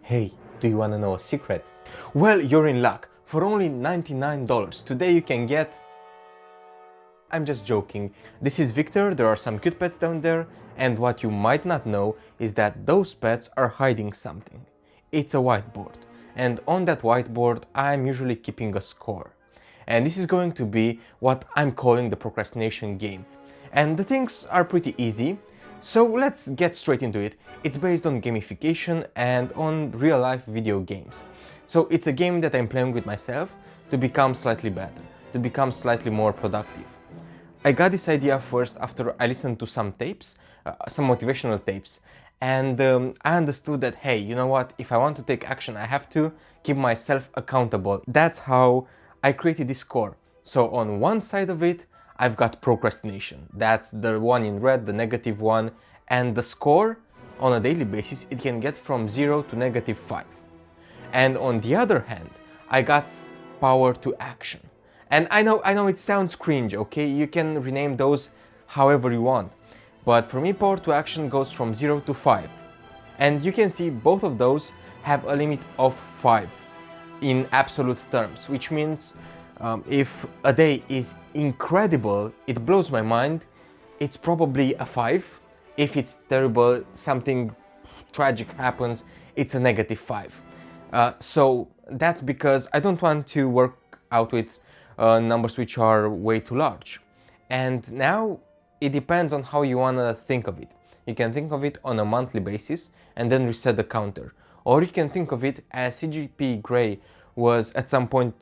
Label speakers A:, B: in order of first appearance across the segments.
A: Hey, do you wanna know a secret? Well, you're in luck. For only $99, today you can get... I'm just joking. This is Victor, there are some cute pets down there, and what you might not know is that those pets are hiding something. It's a whiteboard, and on that whiteboard I'm usually keeping a score. And this is going to be what I'm calling the procrastination game. And the things are pretty easy, so let's get straight into it. It's based on gamification and on real-life video games. So it's a game that I'm playing with myself to become slightly better, to become slightly more productive. I got this idea first after I listened to some tapes, some motivational tapes, and I understood that, hey, you know what, if I want to take action, I have to keep myself accountable. That's how I created this score. So on one side of it, I've got procrastination. That's the one in red, the negative one, and the score on a daily basis, it can get from 0 to -5. And on the other hand, I got power to action. And I know it sounds cringe, okay? You can rename those however you want. But for me, power to action goes from 0 to 5. And you can see both of those have a limit of 5 in absolute terms, which means if a day is incredible, it blows my mind, it's probably a 5. If it's terrible, something tragic happens, it's a -5. So that's because I don't want to work out with numbers which are way too large. And now it depends on how you want to think of it. You can think of it on a monthly basis and then reset the counter. Or you can think of it as CGP Grey was at some point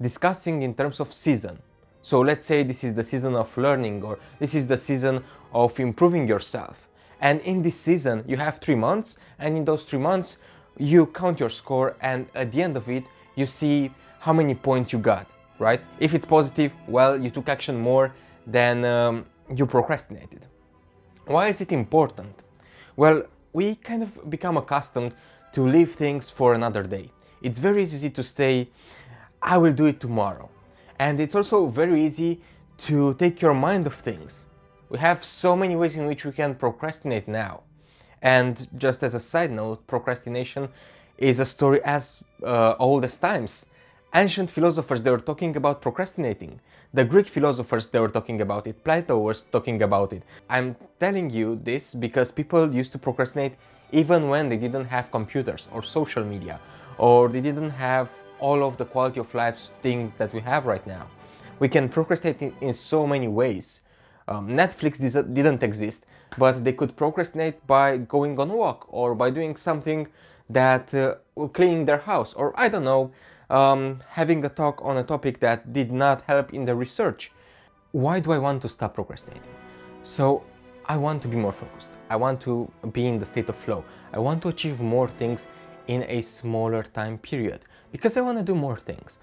A: discussing in terms of season. So let's say this is the season of learning, or this is the season of improving yourself. And in this season you have 3 months, and in those 3 months you count your score, and at the end of it you see how many points you got, right? If it's positive, well, you took action more than you procrastinated. Why is it important? Well, we kind of become accustomed to leave things for another day. It's very easy to say, I will do it tomorrow. And it's also very easy to take your mind off things. We have so many ways in which we can procrastinate now. And just as a side note, procrastination is a story as old as times. Ancient philosophers, they were talking about procrastinating. The Greek philosophers, they were talking about it. Plato was talking about it. I'm telling you this because people used to procrastinate even when they didn't have computers or social media, or they didn't have all of the quality of life things that we have right now. We can procrastinate in so many ways. Netflix didn't exist, but they could procrastinate by going on a walk, or by doing something that cleaning their house, or I don't know, having a talk on a topic that did not help in the research. Why do I want to stop procrastinating? So I want to be more focused. I want to be in the state of flow. I want to achieve more things in a smaller time period because I want to do more things.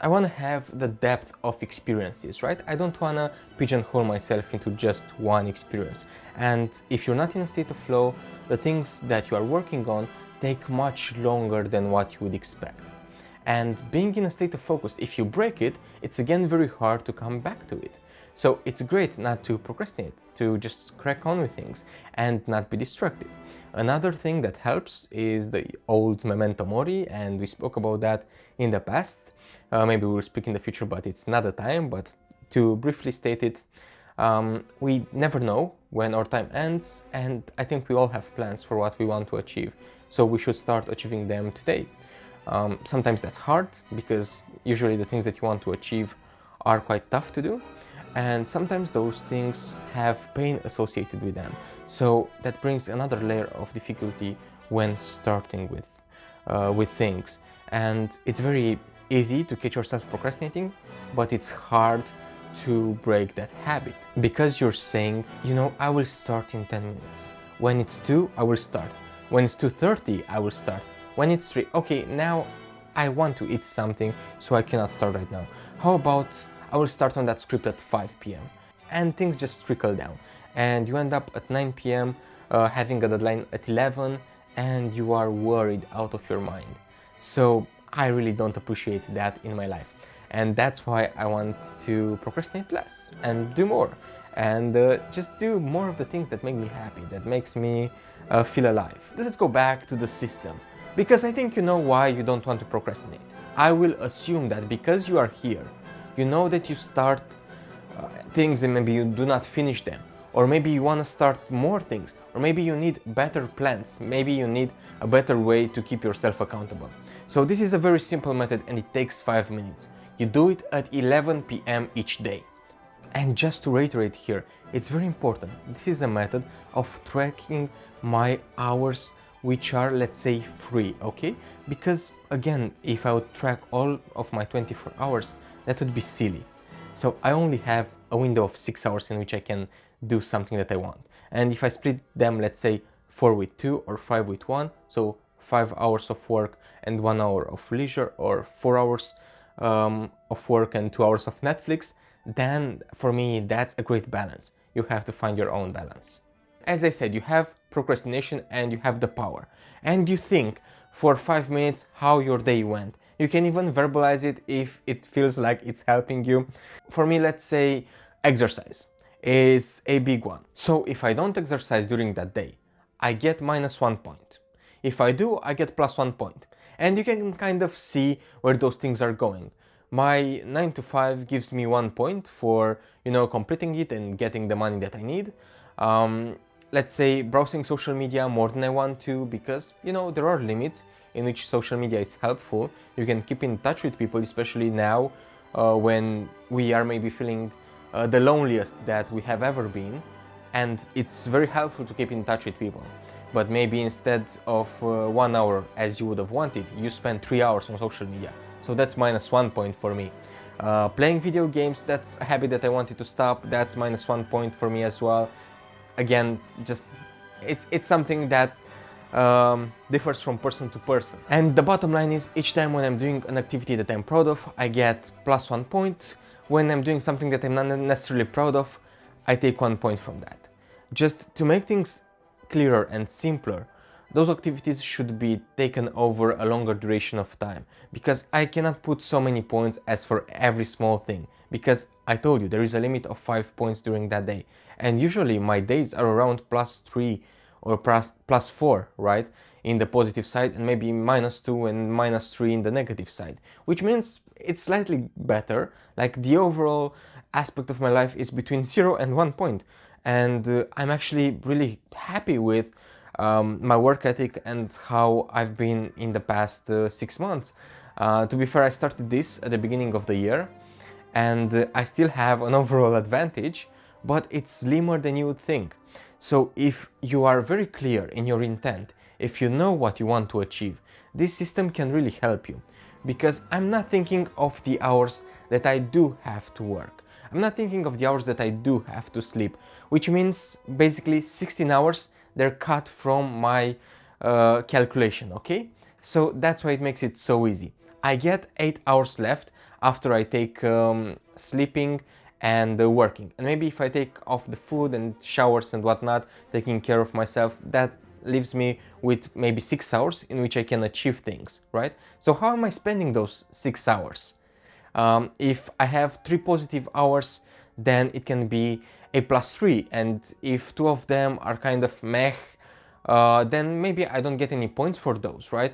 A: I want to have the depth of experiences, right? I don't want to pigeonhole myself into just one experience. And if you're not in a state of flow, the things that you are working on take much longer than what you would expect. And being in a state of focus, if you break it, it's again very hard to come back to it. So it's great not to procrastinate, to just crack on with things and not be distracted. Another thing that helps is the old memento mori, and we spoke about that in the past. Maybe we'll speak in the future, but it's not the time. But to briefly state it, we never know when our time ends, and I think we all have plans for what we want to achieve. So we should start achieving them today. Sometimes that's hard because usually the things that you want to achieve are quite tough to do, and sometimes those things have pain associated with them. So that brings another layer of difficulty when starting with things. And it's very easy to catch yourself procrastinating, but it's hard to break that habit because you're saying, you know, I will start in 10 minutes. When it's 2, I will start. When it's 2:30, I will start. When it's 3, okay, now I want to eat something, so I cannot start right now. How about I will start on that script at 5 p.m. and things just trickle down, and you end up at 9 p.m. Having a deadline at 11, and you are worried out of your mind. So I really don't appreciate that in my life, and that's why I want to procrastinate less and do more, and just do more of the things that make me happy, that makes me feel alive. Let's go back to the system. Because I think you know why you don't want to procrastinate. I will assume that because you are here, you know that you start things and maybe you do not finish them, or maybe you want to start more things, or maybe you need better plans, maybe you need a better way to keep yourself accountable. So this is a very simple method and it takes 5 minutes. You do it at 11 p.m. each day. And just to reiterate here, it's very important. This is a method of tracking my hours which are, let's say, free, okay? Because again, if I would track all of my 24 hours, that would be silly. So I only have a window of 6 hours in which I can do something that I want. And if I split them, let's say 4 with 2 or 5 with 1, so 5 hours of work and 1 hour of leisure, or 4 hours of work and 2 hours of Netflix, then for me that's a great balance. You have to find your own balance. As I said, you have procrastination and you have the power, and you think for 5 minutes how your day went. You can even verbalize it if it feels like it's helping you. For me, let's say exercise is a big one. So if I don't exercise during that day, I get -1 point. If I do, I get +1 point. And you can kind of see where those things are going. My 9 to 5 gives me 1 point for, completing it and getting the money that I need. Let's say browsing social media more than I want to, because, there are limits in which social media is helpful. You can keep in touch with people, especially now when we are maybe feeling the loneliest that we have ever been. And it's very helpful to keep in touch with people. But maybe instead of 1 hour as you would have wanted, you spend 3 hours on social media. So that's -1 point for me. Playing video games, that's a habit that I wanted to stop. That's -1 point for me as well. Again, just it's something that differs from person to person. And the bottom line is, each time when I'm doing an activity that I'm proud of, I get +1 point. When I'm doing something that I'm not necessarily proud of, I take 1 point from that. Just to make things clearer and simpler, those activities should be taken over a longer duration of time, because I cannot put so many points as for every small thing, because I told you there is a limit of 5 points during that day, and usually my days are around +3 or +4, right, in the positive side, and maybe -2 and -3 in the negative side, which means it's slightly better. Like, the overall aspect of my life is between 0 and 1 point, and I'm actually really happy with my work ethic and how I've been in the past 6 months. To be fair, I started this at the beginning of the year, and I still have an overall advantage, but it's slimmer than you would think. So if you are very clear in your intent, if you know what you want to achieve, this system can really help you. Because I'm not thinking of the hours that I do have to work. I'm not thinking of the hours that I do have to sleep, which means basically 16 hours, they're cut from my calculation, okay? So that's why it makes it so easy. I get 8 hours left after I take sleeping and working. And maybe if I take off the food and showers and whatnot, taking care of myself, that leaves me with maybe 6 hours in which I can achieve things, right? So how am I spending those 6 hours? If I have 3 positive hours, then it can be a +3, and if 2 of them are kind of meh, then maybe I don't get any points for those, right?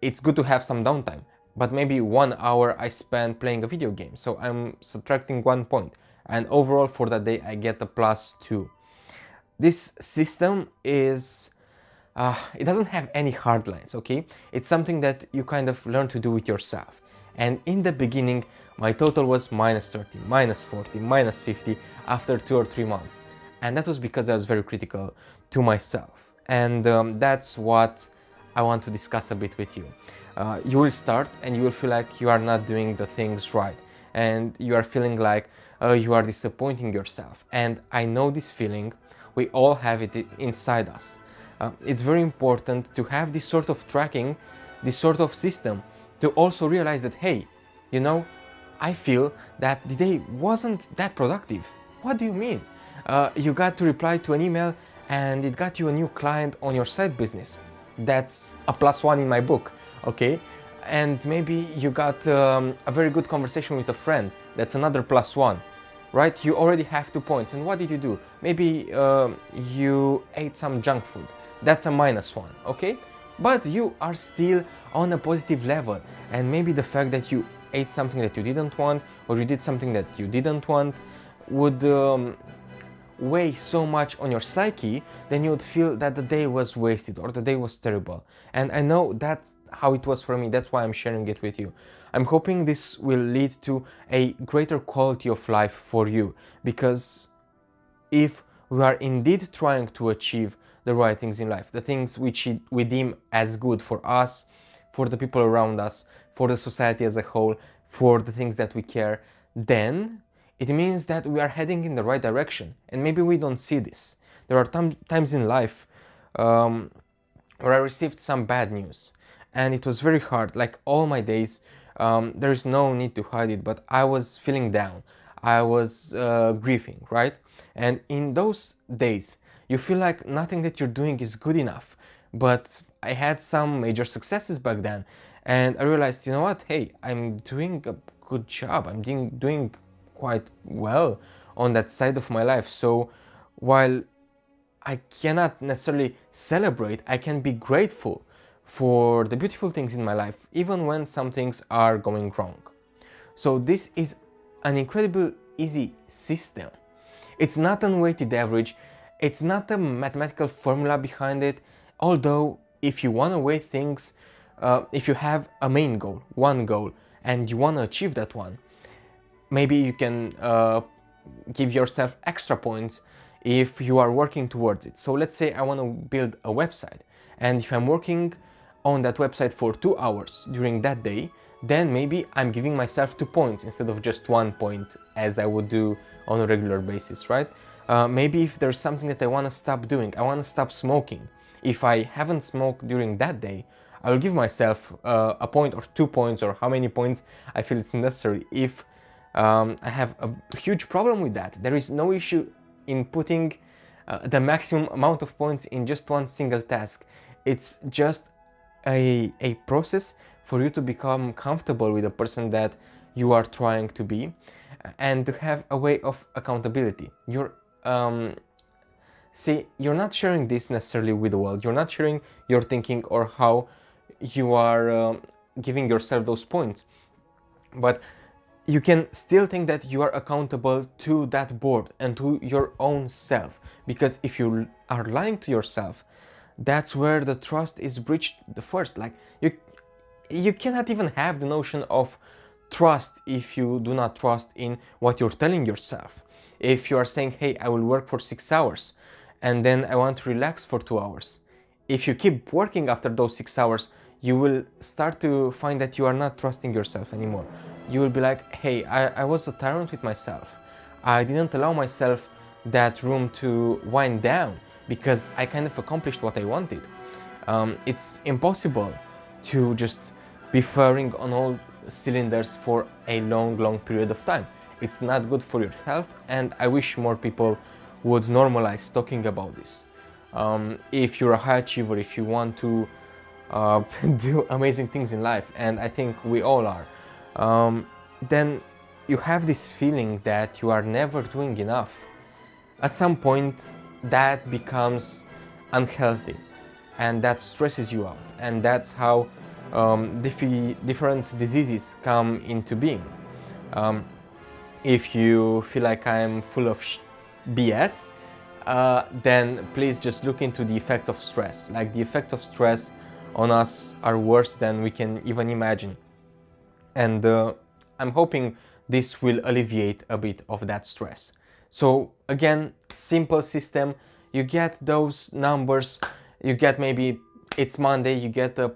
A: It's good to have some downtime, but maybe 1 hour I spend playing a video game, so I'm subtracting 1 point, and overall for that day I get a +2. This system is it doesn't have any hard lines, okay? It's something that you kind of learn to do with yourself. And in the beginning, my total was -30, -40, -50 after 2 or 3 months. And that was because I was very critical to myself. And that's what I want to discuss a bit with you. You will start and you will feel like you are not doing the things right. And you are feeling like you are disappointing yourself. And I know this feeling. We all have it inside us. It's very important to have this sort of tracking, this sort of system, to also realize that, hey, I feel that the day wasn't that productive. What do you mean? You got to reply to an email and it got you a new client on your side business. That's a +1 in my book, okay? And maybe you got a very good conversation with a friend. That's another +1, right? You already have 2 points. And what did you do? Maybe you ate some junk food. That's a -1, okay? but you are still on a positive level. And maybe the fact that you ate something that you didn't want, or you did something that you didn't want, would weigh so much on your psyche, then you would feel that the day was wasted or the day was terrible. And I know that's how it was for me. That's why I'm sharing it with you. I'm hoping this will lead to a greater quality of life for you, because if we are indeed trying to achieve the right things in life, the things which we deem as good for us, for the people around us, for the society as a whole, for the things that we care, then it means that we are heading in the right direction. And maybe we don't see this. There are times in life where I received some bad news, and it was very hard. Like all my days, there is no need to hide it, but I was feeling down. I was grieving, right? And in those days, you feel like nothing that you're doing is good enough. But I had some major successes back then, and I realized, you know what? Hey, I'm doing a good job. I'm doing quite well on that side of my life. So while I cannot necessarily celebrate, I can be grateful for the beautiful things in my life, even when some things are going wrong. So this is an incredible easy system. It's not an weighted average, it's not a mathematical formula behind it, although if you want to weigh things, if you have a main goal, one goal, and you want to achieve that one, maybe you can give yourself extra points if you are working towards it. So let's say I want to build a website, and if I'm working on that website for 2 hours during that day, then maybe I'm giving myself 2 points instead of just 1 point as I would do on a regular basis, right? Maybe if there's something that I want to stop doing, I want to stop smoking. If I haven't smoked during that day, I will give myself a point or 2 points, or how many points I feel it's necessary. If I have a huge problem with that, there is no issue in putting the maximum amount of points in just one single task. It's just a process for you to become comfortable with the person that you are trying to be, and to have a way of accountability. You're not sharing this necessarily with the world. You're not sharing your thinking or how you are giving yourself those points, but you can still think that you are accountable to that board and to your own self. Because if you are lying to yourself, that's where the trust is breached the first. Like you cannot even have the notion of trust if you do not trust in what you're telling yourself. If you are saying, hey, I will work for 6 hours and then I want to relax for 2 hours, if you keep working after those 6 hours, you will start to find that you are not trusting yourself anymore. You will be like, hey, I was a tyrant with myself. I didn't allow myself that room to wind down because I kind of accomplished what I wanted. It's impossible to just be firing on all cylinders for a long period of time. It's not good for your health, and I wish more people would normalize talking about this. If you're a high achiever, if you want to do amazing things in life, and I think we all are, then you have this feeling that you are never doing enough. At some point that becomes unhealthy, and that stresses you out, and that's how different diseases come into being. If you feel like I'm full of BS, then please just look into the effect of stress. Like, the effect of stress on us are worse than we can even imagine. And I'm hoping this will alleviate a bit of that stress. So again, simple system. You get those numbers, you get, maybe it's Monday, you get a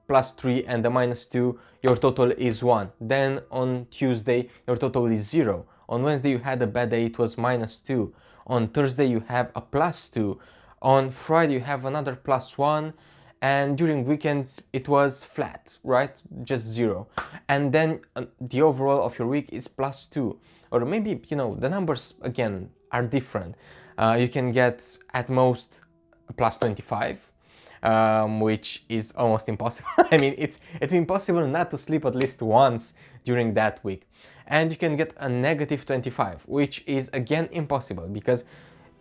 A: +3 and a -2, your total is 1. Then on Tuesday, your total is 0. On Wednesday, you had a bad day, it was -2. On Thursday, you have a +2. On Friday, you have another +1. And during weekends, it was flat, right? Just 0. And then the overall of your week is +2. Or maybe, you know, the numbers, again, are different. You can get at most a +25. Which is almost impossible. I mean, it's impossible not to sleep at least once during that week. And you can get a -25, which is again impossible, because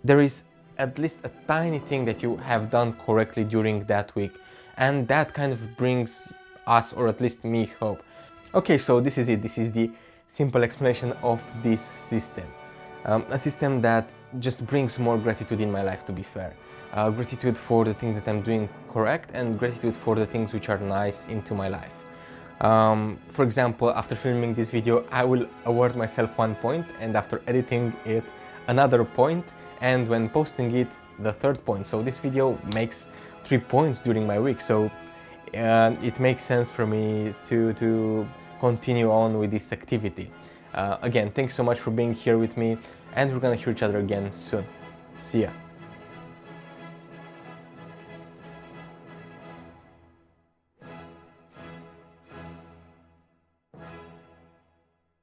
A: there is at least a tiny thing that you have done correctly during that week. and that kind of brings us, or at least me, hope. Okay, so this is it. This is the simple explanation of this system. A system that just brings more gratitude in my life, to be fair. Gratitude for the things that I'm doing correct, and gratitude for the things which are nice into my life. For example, after filming this video, I will award myself 1 point, and after editing it, another point, and when posting it, the 3rd point. So this video makes 3 points during my week, so it makes sense for me to continue on with this activity. Again, thanks so much for being here with me, and we're gonna hear each other again soon. See ya!